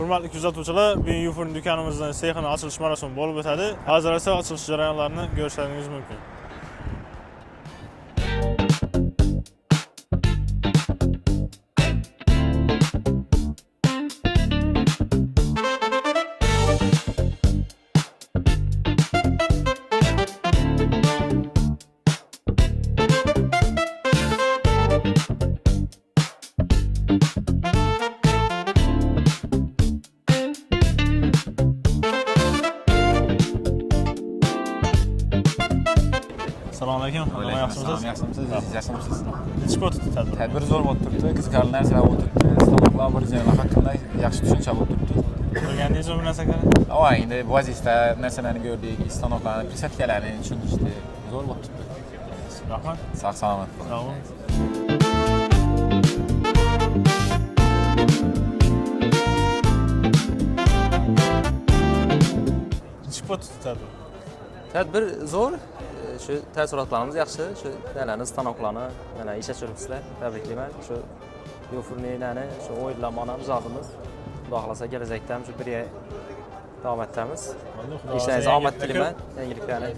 Hurmatli kuzatuvchilar, bugun Yufurning do'konimizning sexini ochilish marosimi bo'lib o'tadi. Hozir esa ochilish jarayonlarini ko'rishingiz mumkin. Assalomu alaykum. Yaxshimisiz? Yaxshimisiz? Nechta o'tdi tadbir? Tadbir zo'r bo'lib turibdi. Qiziqarli narsalar o'tibdi. Islomlar bir joylar haqida yaxshi tushuncha bo'lib turibdi. O'rgandingiz bu narsalarni? Ava, endi vazifada narsalarni ko'rdik, istanoklarni, prisatkalarni tushuntirishdi. Zo'r bo'lib turibdi. Rahmat. Sog' salomat bo'ling. Sog' bo'ling. Nechta o'tdi tadbir? Tadbir zo'r. Shu taassurotlarimiz yaxshi. Shu nalarni, stanoklarni mana ishlatishibsizlar. Tabriklayman. Shu Yufurnilarni, shu o'yinlarni mijozimiz. Xudo xolasa kelajakda ham shu bir davom etamiz. Ishlaringiz omad tilayman. Yangiliklarni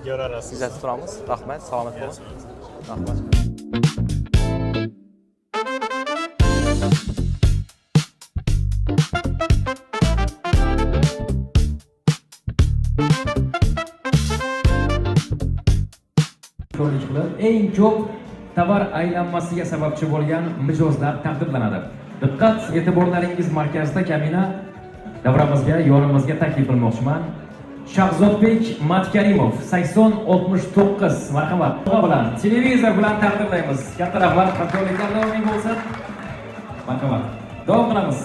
kuzatib turamiz. Rahmat, salomat bo'ling. Rahmat. Eng ko'p tovar aylanmasiga sababchi bo'lgan mijozlar taqdirlanadi. Diqqat, e'tiborlaringiz markazida kamina davramizga, yo'limizga taklif qilmoqchiman. Shahzodbek Matkarimov 8069 marhamat bilan televizor bilan taqdirlaymiz. Katta rahmat, hamkorliklar davom bo'lsin. Marhamat. Davom qilamiz.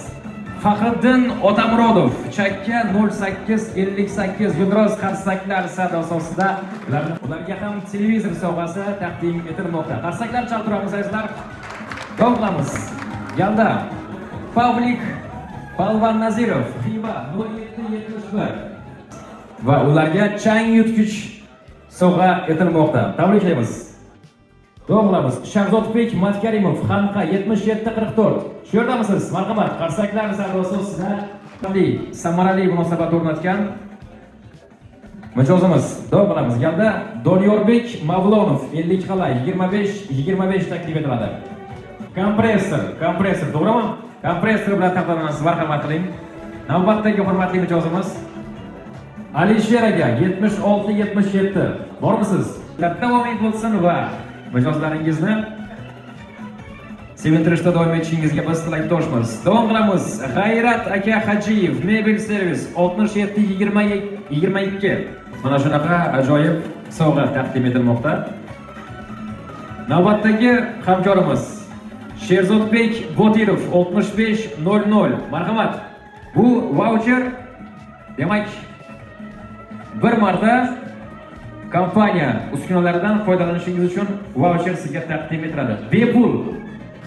Faxriddin Otamurodov chakka 0858 Yudroz qarsaklar sadosida ularga ham televizor sovg'asi taqdim etilmoqda. Qarsaklar chaltiramiz azizlar. Davom qilamiz. Yalda Pavlik Palvan Nazirov Xiva 0771 va ularga chang yutgich sovg'a etilmoqda. Tabriklaymiz. Davom qilamiz. Shahzodbek Matkarimov Xanqa 7744. Shu yerdamisiz? Marhamat. Qarsaklar savdosi ustida qanday samarali munosabat o'rnatgan mijozimiz. Davom qilamiz. Yanda Donyorbek Mavlonov 50 qalay 25 taklif etiladi. Kompressor, to'g'rimi? Kompressor bilan taqdirlanasiz. Marhamat qiling. Navbatdagi hurmatli mijozimiz Alisher aka 7677. Bormisiz? Davom etsin va mijozlaringizni sevintirishda davom etishingizga biz tilakdoshmiz. Davom qilamiz. Xayrat aka Hajiyev Mebel Servis 6722. Mana shunaqa ajoyib sovg'a taqdim etilmoqda. Navbatdagi hamkorimiz Sherzodbek Botirov 6500. Marhamat. Bu voucher demak bir marta kompaniya uskunalaridan foydalanishingiz uchun voucher sizga taqdim etiladi. Bepul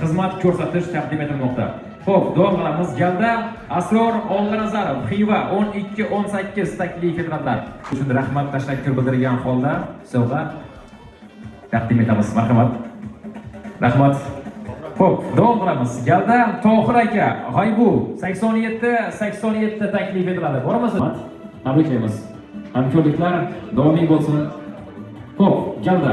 xizmat ko'rsatish taqdim etilmoqda. Xo'p, davom qilamiz. Galda Asror Ollanazarov Xiva 1218 taklif etiladilar. Uchun rahmat, tashakkur bildirgan holda sovg'a taqdim etamiz. Marhamat. Rahmat. Xo'p, davom qilamiz. Galda Tohir aka G'aybu 87 taklif etiladi. Bormisiz? Tabriklaymiz. Hamkorliklar davomiy bo'lsin. Xo'p, Galda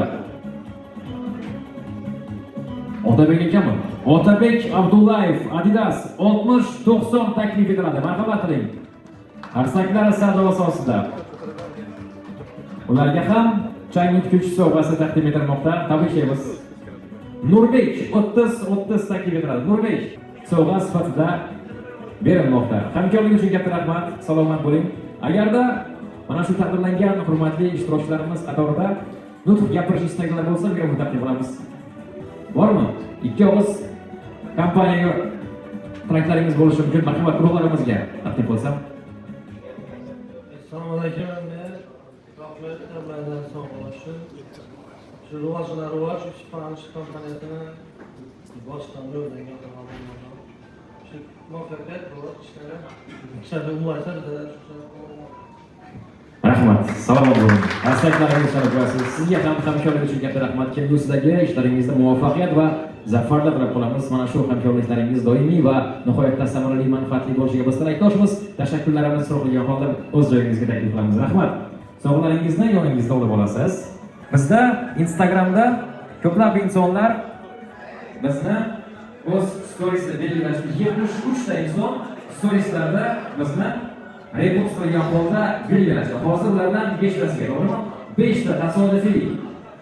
Otabek akami. Otabek Abdullayev Adidas 6090 taklif etiladi. Marhamat qiling. Qarsaklar savdo asosida. Ularga ham chang yutgich sovg'asi taqdim etilmoqda. Tabriklaymiz. Nurbek 30 taklif etiladi. Nurbek sovg'a sifatida berilmoqda. Hamkorlik uchun katta rahmat. Salomat bo'ling. Agarda mana shu taqdirlangan hurmatli ishtirokchilarimiz qatorida nutq gapirish istaganlar bo'lsa, mikrofon taqdim qilamiz. Bormi? Ikki og'iz kompaniyaga tiraklaringiz bo'lishi mumkin. Marhamat, guruhlarimizga taqdim qilsam. Assalomu alaykum. Rahmat, hammadan sog' bo'lsin. Shu rivoj Spanish kompaniyasini boshdan o'rgangan tomonlardan. Shu muvaffaqiyat bo'lishi ishlari umlaysa Rahmat. Salomat bo'ling. Hashtaglaringiz sharaf bo'lsin. Sizga ham hamkorlik uchun katta rahmat. Kelgusidagi ishlaringizda muvaffaqiyat va zafarlar tilab qolamiz. Mana shu hamkorliklaringiz doimiy va nihoyatda samarali, manfaatli bo'lishiga biz tilakdoshmiz. Tashakkurlarimiz so'rilgan holda o'z joyingizga taklif qilamiz. Rahmat. Sovg'alaringizni yoningizda olib olasiz. Bizda Instagramda ko'plab insonlar bizni o'z storiesida belgilashdi. 73 ta inson storieslarda bizni report qilgan holda belgilashdi. Hozir ulardan 5 tasiga, to'g'rimi? 5 ta tasodifiy.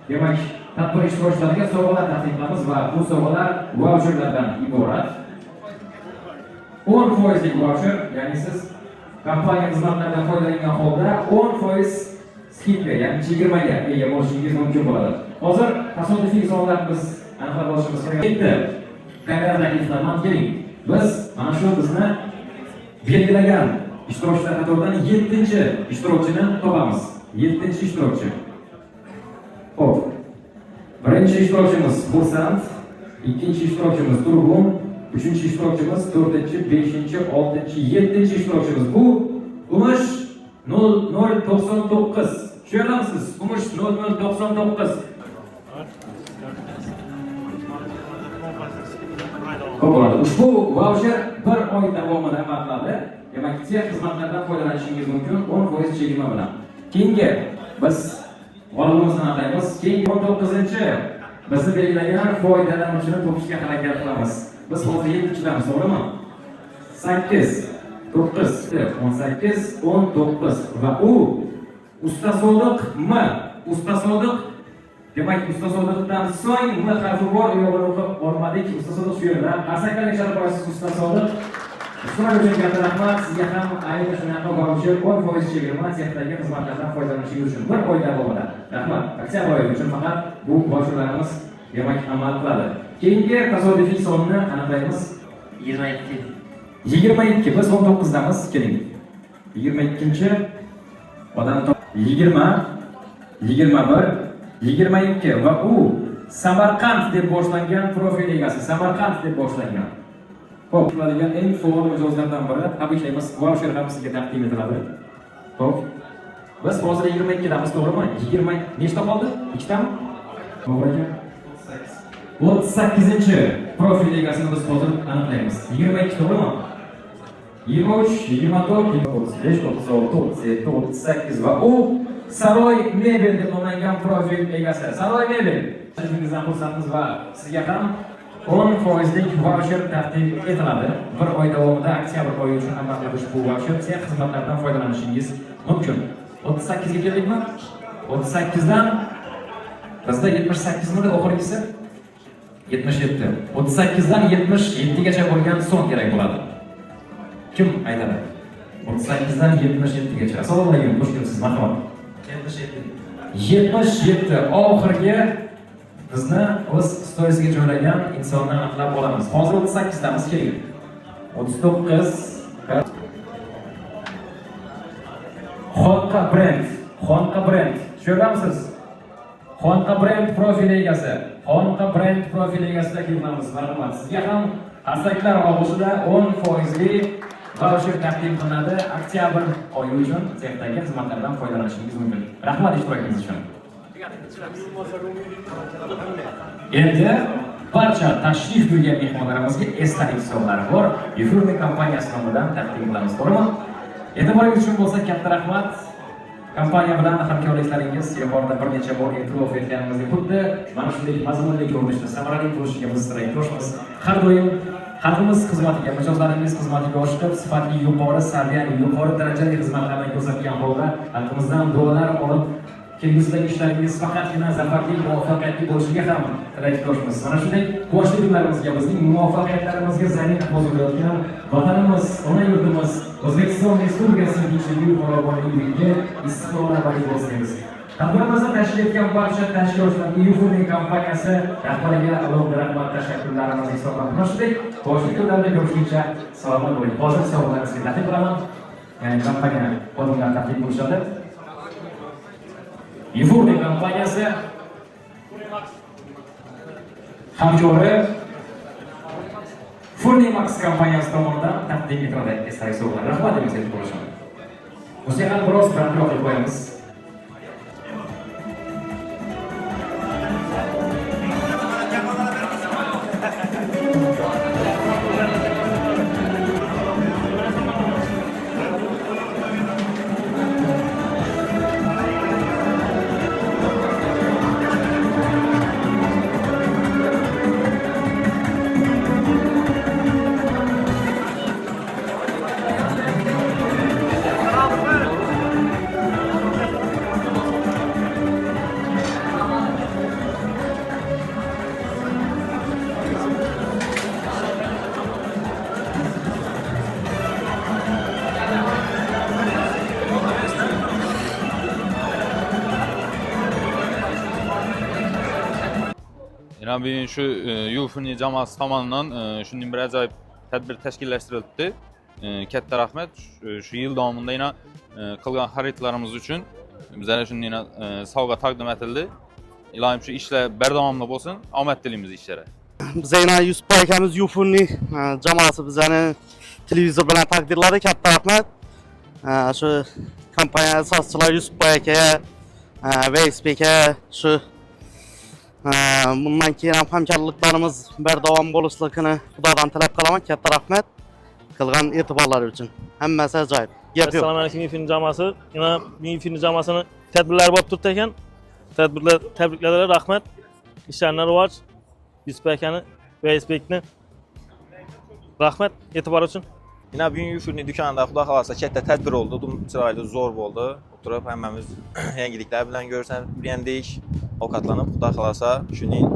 Demak, tadbir ishtirokchilariga sovg'alar taqdim qilamiz va bu sovg'alar voucherlardan iborat. 10% lik voucher, ya'ni siz kompaniya xizmatlaridan foydalangan holda 10% skidka, ya'ni 20 ga ega bo'lishingiz mumkin bo'ladi. Hozir tasodifiy sonlar biz aniqlab olishimiz kerak. Bitta kamera takliflardan keling. Biz mana shu bizni belgilagan ishtirokchilar qatoridan 7-ishtirokchini topamiz. 7-ishtirokchi. Xo'p. Birinchi ishtirokchimiz Xursand, ikkinchi ishtirokchimiz Turg'un, uchinchi ishtirokchimiz 4-chi, 5-chi, 6-chi, 7-chi ishtirokchimiz. Bu Umush 0099. Tushunamsiz? Umush 0099. Xo'p, ushbu voucher 1 oy davomida amal qiladi. Demak, tex xizmatlaridan foydalanishingiz mumkin 10% chegirma bilan. Keyingi biz g'olibimizni aniqlaymiz. Keyingi 19-chi bizni belgilagan foydalanuvchini topishga harakat qilamiz. Biz hozir 7 kishidamiz, to'g'rimi? 8, 9, 18, 19 va u Usta Sodiq M. Usta Sodiq, demak Usta Sodiqdan so'ng M harfi bor, yo'g'ini o'qib olmadik. Usta Sodiq shu yerda. Asakalik sharafsiz Usta Sodiq. Shuning uchun katta rahmat sizga ham ayni shunaqa voucher 10% chegirma texnik xizmatlardan foydalanishingiz uchun 1 oy davomida. Rahmat. Oktyabr oyi uchun faqat bu voucherlarimiz demak amal qiladi. Keyingi tasodifiy sonni aniqlaymiz. 22. 22 biz 19 damiz, keling. 22-chi odam 20, 21, 22 va u Samarqand deb boshlangan profil egasi. Samarqand deb boshlangan. Xo'p, qiladigan eng faol mijozlardan biri tabriklaymiz. Voucher ham sizga taqdim etiladi. Xo'p. Biz hozir 22 damiz, to'g'rimi? 20 nechta qoldi? 2 tami? To'g'ri ekan. 38-chi profil egasini biz hozir aniqlaymiz. 22 to'g'rimi? 23, 24, 35, 36, 37, 38 va u Saroy Mebel deb nomlangan profil egasi. Saroy Mebel. Sizingizdan xursandmiz va sizga ham 10% lik voucher taqdim etiladi. 1 oy davomida oktyabr oyi uchun amal qilish bu voucher tex xizmatlaridan foydalanishingiz mumkin. 38 ga keldikmi? 38 dan bizda 78 midi oxirgisi 77. 38 dan 77 gacha bo'lgan son kerak bo'ladi. Kim aytadi? 38 dan 77 gacha. Assalomu alaykum, xush kelibsiz, marhamat. 77 oxirgi bizni o'z storiesiga joylagan insonni aniqlab olamiz. Hozir 38 damiz, keling. 39 Xonqa brend. Xonqa brend. Tushunamsiz? Xonqa brend profil egasi. Xonqa brend profil egasida kelamiz. Marhamat. Sizga ham hashtaglar og'ushida 10% lik voucher taqdim qilinadi. Oktyabr oyi uchun texnik xizmatlardan foydalanishingiz mumkin. Rahmat ishtirokingiz uchun. Endi barcha tashrif buyurgan mehmonlarimizga esdalik sovg'alari bor. Yufurni kompaniyasi nomidan taqdim qilamiz, to'g'rimi? E'tiboringiz uchun bo'lsa katta rahmat. Kompaniya bilan hamkorliklaringiz yuqorida bir necha bor e'tirof etganimizdek, xuddi mana shunday mazmunli ko'rinishda samarali bo'lishiga biz tilakdoshmiz. Har doim xalqimiz xizmatiga, mijozlaringiz xizmatiga oshiqib, sifatli yuqori, saviyali, yuqori darajali xizmatlarni ko'rsatgan holda xalqimizdan duolar olib, kelgusidagi ishlaringiz faqatgina zafarli, muvaffaqiyatli bo'lishiga ham tilakdoshmiz. Mana shunday boshli kunlarimizga, bizning muvaffaqiyatlarimizga zamin hozirlayotgan vatanimiz, ona yurtimiz, O'zbekiston Respublikasining tinchligiga, farovonligiga istiqbollar bari bo'lsin. Tadbirimizda tashkil etgan barcha tashkilotchilarga Yufurni kompaniyasi rahbariga alohida rahmat, tashakkurlarimizni izhor qilamiz. Boshli kunlarda ko'rishguncha salomat bo'ling. Hozir sovg'alarimizga taqdim qilaman. Ya'ni kompaniya xodimlari taqdim bo'lishadi. Yufurni kompaniyasi hamkori Furnimax kompaniyasi tomonidan taqdim etiladi esdalik sovg'alar. Rahmat deb aytib qo'yishim. Musiqani biroz balandroq qilib qo'yamiz. Yani bugün şu Yufurni jamoasi tomonidan shunday bir ajoyib tadbir tashkillashtirilibdi. Katta rahmat. Şu yil davomida yana qilgan xaridlarimiz uchun bizlarga shunday sovg'a taqdim etildi. Ilohim shu ishlar berdavomli bo'lsin. Omad tilaymiz ishlarga. Bize yine Yusuf Bayakamiz Yufurni jamoasi bizani televizor bilan taqdirladi. Katta rahmat. Şu kompaniya asoschilari Yusuf Bayakaya ve XPK şu bundan keyin ham hamkorliklarimiz berdavom bo'lishligini Xudodan tilab qolaman. Katta rahmat qilgan e'tiborlari uchun. Hammasi ajoyib. Gap yo'q. Assalomu alaykum Yufurni jamoasi. Yana Yufurni jamoasini tadbirlar bo'lib turibdi ekan. Tadbirlar tabriklar, rahmat. Ishlarni rivoj. Yusuf akani va Isbekni rahmat e'tibor uchun. Yine bugün Yufurni dükanında Xudo xolasa katta tadbir oldu. Chiroyli zo'r bo'ldi. Oturib hammamiz yangiliklar bilan o'rgandik. Ovqatlanib Xudo xolasa shuning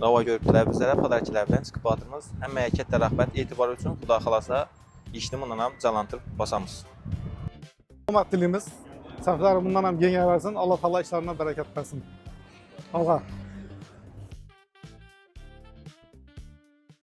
ravo ko'ribdilar bizlar podarchilar bilan chiqib o'tirmiz. Hammaga katta rahmat e'tibor uchun. Xudo xolasa ishni bundan ham jonlantirib bosamiz. Omad tilaymiz. Saflari bundan ham kengayversin. Alloh taolo ishlarini barakat bersin. Alloh